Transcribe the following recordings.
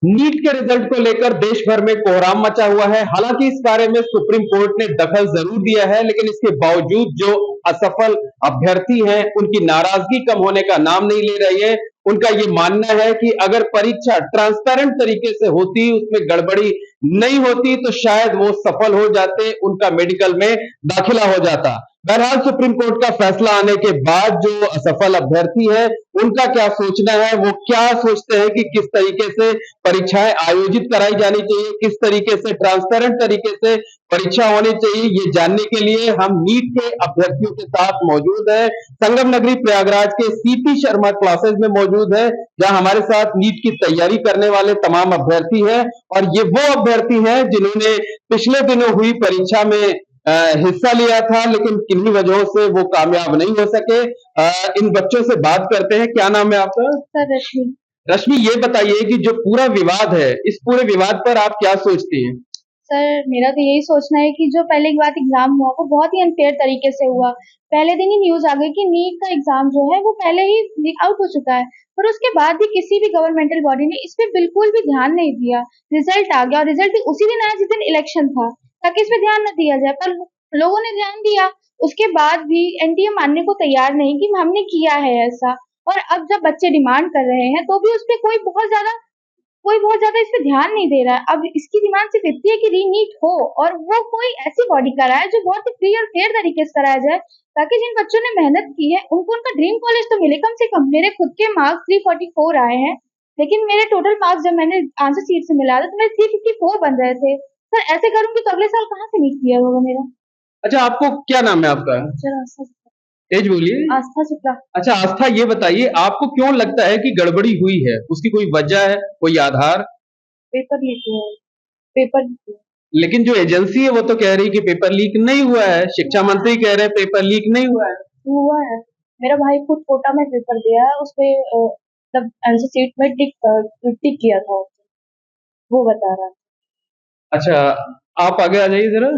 NEET के result को लेकर देश भर में कोहराम मचा हुआ है। हालांकि इस बारे में सुप्रीम कोर्ट ने दखल जरूर दिया है, लेकिन इसके बावजूद जो असफल अभ्यर्थी हैं, उनकी नाराजगी कम होने का नाम नहीं ले रही है। उनका ये मानना है कि अगर परीक्षा ट्रांसपेरेंट तरीके से होती, उसमें गड़बड़ी नहीं होती, तो शायद वो सफल हो जाते, उनका मेडिकल में दाखिला हो जाता। बहरहाल सुप्रीम कोर्ट का फैसला आने के बाद जो असफल अभ्यर्थी है, उनका क्या सोचना है, वो क्या सोचते हैं कि किस तरीके से परीक्षाएं आयोजित कराई जानी चाहिए, किस तरीके से ट्रांसपेरेंट तरीके से परीक्षा होनी चाहिए, ये जानने के लिए हम नीट के अभ्यर्थियों के साथ मौजूद है। संगम नगरी प्रयागराज के सीपी शर्मा क्लासेस में मौजूद है, जहां हमारे साथ नीट की तैयारी करने वाले तमाम अभ्यर्थी हैं, और ये वो अभ्यर्थी हैं जिन्होंने पिछले दिनों हुई परीक्षा में हिस्सा लिया था, लेकिन किन्हीं वजहों से वो कामयाब नहीं हो सके। इन बच्चों से बात करते हैं। क्या नाम है आपका? सर रश्मि। रश्मि, ये बताइए कि जो पूरा विवाद है, इस पूरे विवाद पर आप क्या सोचती हैं? सर मेरा तो यही सोचना है कि जो पहले एक बार एग्जाम हुआ वो बहुत ही अनफेयर तरीके से हुआ। पहले दिन ही न्यूज आ गई कि नीट का एग्जाम जो है वो पहले ही लीक आउट हो चुका है, पर उसके बाद भी किसी भी गवर्नमेंटल बॉडी ने इस पे बिल्कुल भी ध्यान नहीं दिया। रिजल्ट आ गया और रिजल्ट भी उसी दिन आया जिस दिन इलेक्शन था, ताकि इस पे ध्यान न दिया जाए, पर लोगों ने ध्यान दिया। उसके बाद भी एनटीए मानने को तैयार नहीं कि हमने किया है ऐसा। और अब जब बच्चे डिमांड कर रहे हैं तो भी उस पे कोई बहुत ज्यादा इस पे ध्यान नहीं दे रहा है। अब इसकी डिमांड सिर्फ इतनी है कि रीनीट हो, और वो कोई ऐसी बॉडी कराए जो बहुत ही फ्री और फेयर तरीके से कराया जाए, ताकि जिन बच्चों ने मेहनत की है उनको उनका ड्रीम कॉलेज तो मिले कम से कम। मेरे खुद के मार्क्स 344 आए हैं, लेकिन मेरे टोटल मार्क्स जब मैंने आंसर शीट से मिला था तो मेरे 354 बन रहे थे। सर ऐसे करूंगी तो अगले साल कहाँ से नीट क्लियर होगा मेरा? अच्छा, आपको क्या नाम है आपका? सर आस्था। तेज बोलिए। आस्था शुक्ला। अच्छा आस्था, ये बताइए आपको क्यों लगता है कि गड़बड़ी हुई है? उसकी कोई वजह है, कोई आधार? पेपर लीक हुआ है। पेपर लीक हुआ है। लेकिन जो एजेंसी है वो तो कह रही है कि पेपर लीक नहीं हुआ है, शिक्षा मंत्री कह रहे हैं पेपर लीक नहीं हुआ है। हुआ है। मेरा भाई खुद कोटा में पेपर दिया है, उसपे मतलब आंसर शीट में टिक किया था उसने, वो बता रहा है। अच्छा, आप आगे आ जाइए जरा।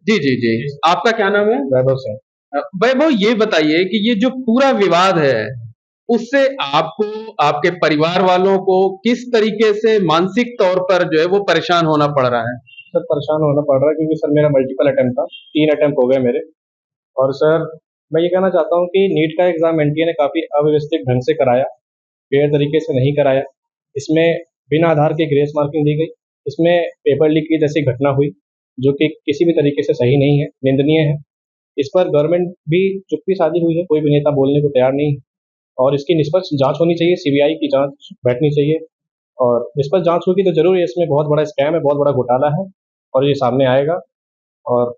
जी जी जी, आपका क्या नाम है? वैभव सिंह। वैभव, ये बताइए कि ये जो पूरा विवाद है, उससे आपको, आपके परिवार वालों को किस तरीके से मानसिक तौर पर जो है वो परेशान होना पड़ रहा है? सर परेशान होना पड़ रहा है क्योंकि सर मेरा मल्टीपल अटेम्प्ट था, 3 अटेम्प्ट हो गए मेरे। और सर मैं ये कहना चाहता हूँ कि नीट का एग्ज़ाम एनटीए ने काफ़ी अव्यवस्थित ढंग से कराया, फेयर तरीके से नहीं कराया। इसमें बिना आधार के ग्रेस मार्किंग दी गई। इसमें पेपर लीक की जैसी घटना हुई, जो कि किसी भी तरीके से सही नहीं है, निंदनीय है। इस पर गवर्नमेंट भी चुप्पी साधी हुई है, कोई भी नेता बोलने को तैयार नहीं है। और इसकी निष्पक्ष जाँच होनी चाहिए, सीबीआई की जाँच बैठनी चाहिए। और निष्पक्ष जाँच होगी तो ज़रूर इसमें बहुत बड़ा स्कैम है, बहुत बड़ा घोटाला है, और ये सामने आएगा। और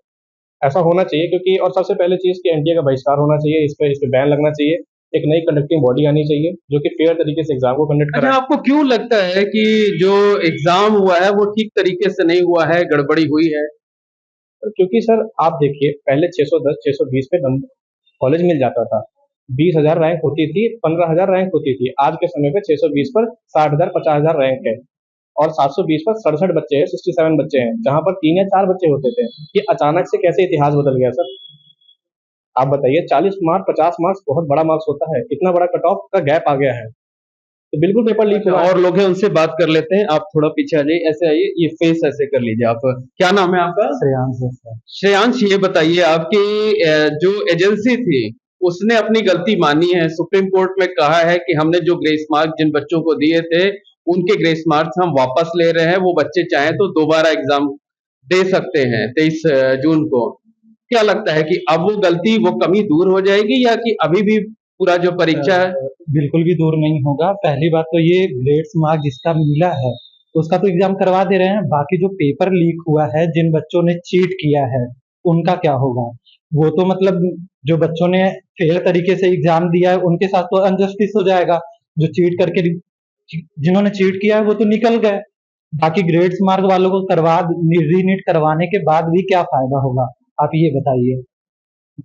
ऐसा होना चाहिए क्योंकि, और सबसे पहले चीज़ कि एनटीए का बहिष्कार होना चाहिए, इस पे बैन लगना चाहिए। एक नई कंडक्टिंग बॉडी आनी चाहिए जो कि फेयर तरीके से एग्जाम को कंडक्ट अच्छा, कराए। आपको क्यों लगता है कि जो एग्जाम हुआ है वो ठीक तरीके से नहीं हुआ है, गड़बड़ी हुई है? क्योंकि सर आप देखिए, पहले 610 620 पे कॉलेज मिल जाता था, 20,000 रैंक होती थी, 15,000 रैंक होती थी। आज के समय पे 620 पर 60,000 50,000 रैंक है, और 720 पर 67 बच्चे हैं, 67 बच्चे हैं, जहां पर 3 या 4 बच्चे होते थे। ये अचानक से कैसे इतिहास बदल गया सर? आप बताइए, 40 मार्क्स 50 मार्क्स बहुत बड़ा मार्क्स होता है, इतना बड़ा कट ऑफ का गैप आ गया है, तो बिल्कुल पेपर लीक अच्छा, हुआ है। और लोग हैं, उनसे बात कर लेते हैं। आप थोड़ा पीछे आ जाइए, ऐसे आइए, ये फेस ऐसे कर लीजिए आप। क्या नाम है आपका? श्रेयांश है सर। श्रेयांश, ये बताइए आपकी जो एजेंसी थी, उसने अपनी गलती मानी है। सुप्रीम कोर्ट में कहा है कि हमने जो ग्रेस मार्क जिन बच्चों को दिए थे, उनके ग्रेस मार्क्स हम वापस ले रहे हैं। वो बच्चे चाहें तो दोबारा एग्जाम दे सकते हैं 23 जून को। क्या लगता है कि अब वो गलती, वो कमी दूर हो जाएगी, या कि अभी भी पूरा जो परीक्षा है? बिल्कुल भी दूर नहीं होगा। पहली बात तो ये ग्रेड्स मार्क जिसका मिला है उसका तो एग्जाम करवा दे रहे हैं, बाकी जो पेपर लीक हुआ है, जिन बच्चों ने चीट किया है उनका क्या होगा? वो तो मतलब जो बच्चों ने फेयर तरीके से एग्जाम दिया है उनके साथ तो अनजस्टिस हो जाएगा। जो चीट करके, जिन्होंने चीट किया है वो तो निकल गए, बाकी ग्रेड्स मार्क वालों को रीनीट करवाने के बाद भी क्या फायदा होगा? आप ये बताइए।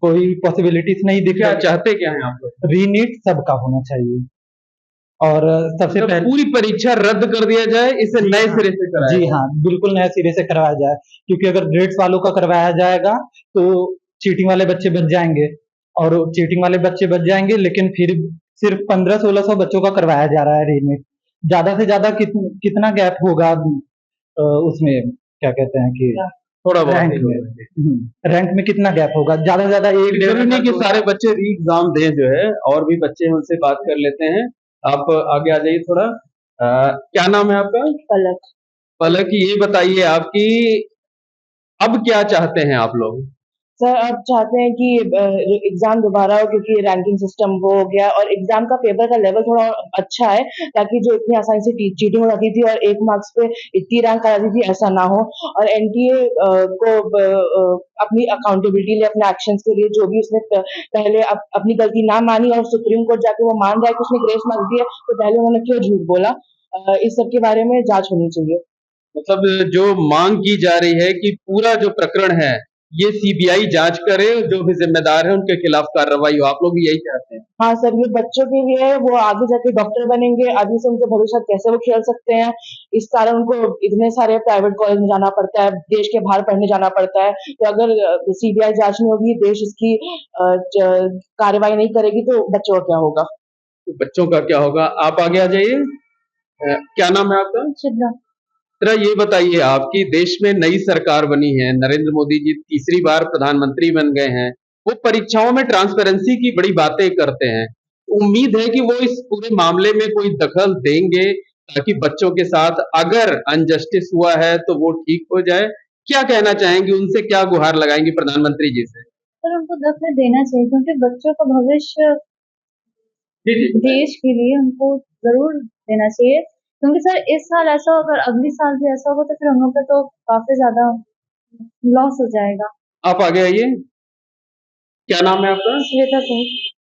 कोई पॉसिबिलिटीज नहीं दिख क्या रही। चाहते क्या हैं आप लोग? रीनीट सबका होना चाहिए, और सबसे मतलब पहले पूरी परीक्षा रद्द कर दिया जाए, इसे नए सिरे से कराया जी जाए। हाँ, बिल्कुल नए सिरे से करवाया जाए, क्योंकि अगर ग्रेड्स वालों का करवाया जाएगा तो चीटिंग वाले बच्चे बच जाएंगे, और चीटिंग वाले बच्चे बच जाएंगे, लेकिन फिर सिर्फ 1500-1600 बच्चों का करवाया जा रहा है रीनीट, ज्यादा से ज्यादा कितना गैप होगा उसमें, क्या कहते हैं कि थोड़ा बहुत रैंक ही में। होगा। रैंक में कितना गैप होगा, ज्यादा से ज्यादा एक डेढ़ जरूरी नहीं कि नंबर सारे बच्चे री एग्जाम दें, जो है और भी बच्चे हैं उनसे बात कर लेते हैं। आप आगे आ जाइए थोड़ा। क्या नाम है आपका? पलक। पलक, ये बताइए आपकी अब क्या चाहते हैं आप लोग? सर अब चाहते हैं कि एग्जाम दोबारा हो, क्योंकि रैंकिंग सिस्टम वो हो गया और एग्जाम का पेपर का लेवल थोड़ा अच्छा है, ताकि जो इतनी आसानी से चीटिंग हो जाती थी और 1 मार्क्स पे इतनी रैंक आ जाती थी, ऐसा ना हो। और एनटीए को अपनी अकाउंटेबिलिटी ले, अपने एक्शंस के लिए, जो भी उसने पहले अपनी गलती ना मानी और सुप्रीम कोर्ट जाके वो मान रहा है कि उसने ग्रेस मार्क्स दिए, तो पहले उन्होंने क्यों झूठ बोला। इस सब के बारे में जांच होनी चाहिए। मतलब जो मांग की जा रही है कि पूरा जो प्रकरण है ये सीबीआई जांच करे, जो भी जिम्मेदार है उनके खिलाफ कार्रवाई हो, आप लोग भी यही चाहते हैं? हाँ सर, ये बच्चों के लिए है, वो आगे जाके डॉक्टर बनेंगे, आगे से उनके भविष्य कैसे वो खेल सकते हैं, इस कारण उनको इतने सारे प्राइवेट कॉलेज में जाना पड़ता है, देश के बाहर पढ़ने जाना पड़ता है। तो अगर सीबीआई जांच नहीं होगी, देश इसकी कार्रवाई नहीं करेगी, तो बच्चों का क्या होगा। तो बच्चों का क्या होगा? आप आगे आ जाइए। क्या नाम है आपका? शिद्रा। जरा ये बताइए, आपकी देश में नई सरकार बनी है, नरेंद्र मोदी जी तीसरी बार प्रधानमंत्री बन गए हैं, वो परीक्षाओं में ट्रांसपेरेंसी की बड़ी बातें करते हैं। उम्मीद है कि वो इस पूरे मामले में कोई दखल देंगे, ताकि बच्चों के साथ अगर अनजस्टिस हुआ है तो वो ठीक हो जाए। क्या कहना चाहेंगे उनसे, क्या गुहार लगाएंगे प्रधानमंत्री जी से? सर उनको दखल देना चाहिए, क्योंकि बच्चों का भविष्य जी जी बताइए। देश के लिए उनको जरूर देना चाहिए, क्योंकि सर इस साल ऐसा होगा, अगर अगली साल भी ऐसा होगा, तो फिर हम लोग का तो काफी ज्यादा लॉस हो जाएगा। आप आगे आइए। क्या नाम है आपका? श्वेता सिंह।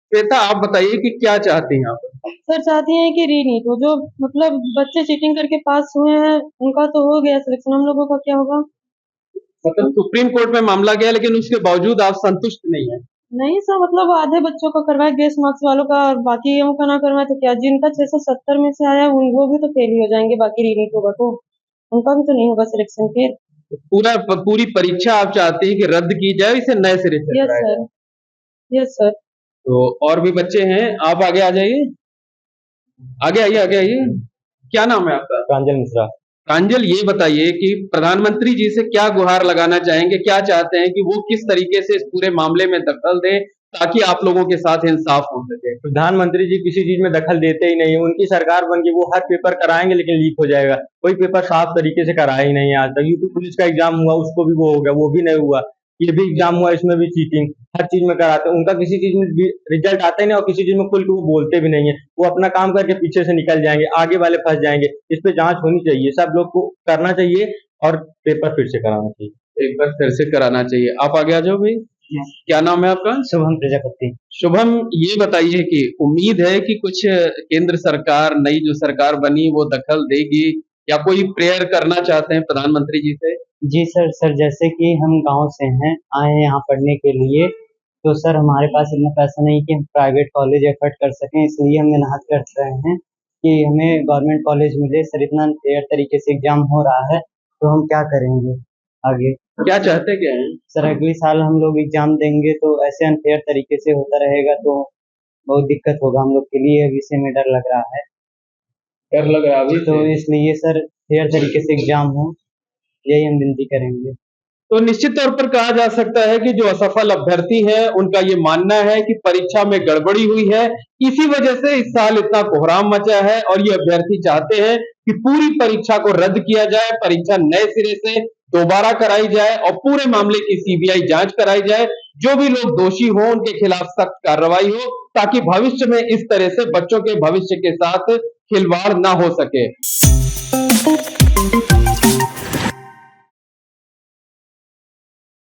श्वेता, आप बताइए कि क्या चाहती हैं आप? सर चाहती हैं कि रीनीट हो, जो मतलब बच्चे चीटिंग करके पास हुए हैं उनका तो हो गया सिलेक्शन, हम लोगों का क्या होगा। मतलब सुप्रीम कोर्ट में मामला गया, लेकिन उसके बावजूद आप संतुष्ट नहीं है? नहीं सर, मतलब आधे बच्चों को करवाए ग्रेस मार्क्स वालों का, और बाकियों का ना करवाए तो क्या, जिनका 670 में से आया वो भी तो फेल ही हो जाएंगे, बाकी रीनीट होगा तो उनका भी तो नहीं होगा सिलेक्शन फिर। पूरी परीक्षा आप चाहती हैं कि रद्द की जाए, इसे नए सिरे से यस कराया जाए। Sir, yes sir. तो और भी बच्चे हैं, आप आगे आ जाइए। आगे आइए, आगे आइए। क्या नाम है आपका? प्रांजल मिश्रा। प्रांजल, ये बताइए कि प्रधानमंत्री जी से क्या गुहार लगाना चाहेंगे, क्या चाहते हैं कि वो किस तरीके से इस पूरे मामले में दखल दें, ताकि आप लोगों के साथ इंसाफ हो सके? प्रधानमंत्री जी किसी चीज में दखल देते ही नहीं है, उनकी सरकार बन के वो हर पेपर कराएंगे लेकिन लीक हो जाएगा, कोई पेपर साफ तरीके से कराया ही नहीं है आज तक। यूपी पुलिस का एग्जाम हुआ, उसको भी वो हो गया, वो भी नहीं हुआ। ये भी एग्जाम हुआ, इसमें भी चीटिंग, हर चीज में कराते हैं, उनका किसी चीज में रिजल्ट आता ही नहीं और किसी चीज में खुल के वो बोलते भी नहीं है, वो अपना काम करके पीछे से निकल जाएंगे, आगे वाले फंस जाएंगे। इस पे जांच होनी चाहिए, सब लोग को करना चाहिए और पेपर फिर से कराना चाहिए। एक बार फिर से कराना चाहिए। आप आगे आ जाओ भाई। क्या नाम है आपका? शुभम प्रजापति। शुभम, ये बताइए कि उम्मीद है कि कुछ केंद्र सरकार, नई जो सरकार बनी, वो दखल देगी, या कोई प्रेयर करना चाहते हैं प्रधानमंत्री जी से? जी सर जैसे कि हम गांव से हैं, आए हैं यहाँ पढ़ने के लिए, तो सर हमारे पास इतना पैसा नहीं कि हम प्राइवेट कॉलेज एफर्ट कर सकें, इसलिए हम मेहनत कर रहे हैं कि हमें गवर्नमेंट कॉलेज मिले। सर इतना फेयर तरीके से एग्जाम हो रहा है, तो हम क्या करेंगे आगे। क्या चाहते क्या हैं? सर अगले साल हम लोग एग्जाम देंगे, तो ऐसे अनफेयर तरीके से होता रहेगा तो बहुत दिक्कत होगा हम लोग के लिए, अभी से हमें डर लग रहा है। डर लग रहा है अभी तो से? इसलिए सर फेयर तरीके से एग्जाम हो, यही हम विनती करेंगे। तो निश्चित तौर पर कहा जा सकता है कि जो असफल अभ्यर्थी हैं, उनका ये मानना है कि परीक्षा में गड़बड़ी हुई है, इसी वजह से इस साल इतना कोहराम मचा है, और ये अभ्यर्थी चाहते हैं कि पूरी परीक्षा को रद्द किया जाए, परीक्षा नए सिरे से दोबारा कराई जाए और पूरे मामले की सीबीआई जांच कराई जाए। जो भी लोग दोषी हों उनके खिलाफ सख्त कार्रवाई हो, ताकि भविष्य में इस तरह से बच्चों के भविष्य के साथ खिलवाड़ ना हो सके।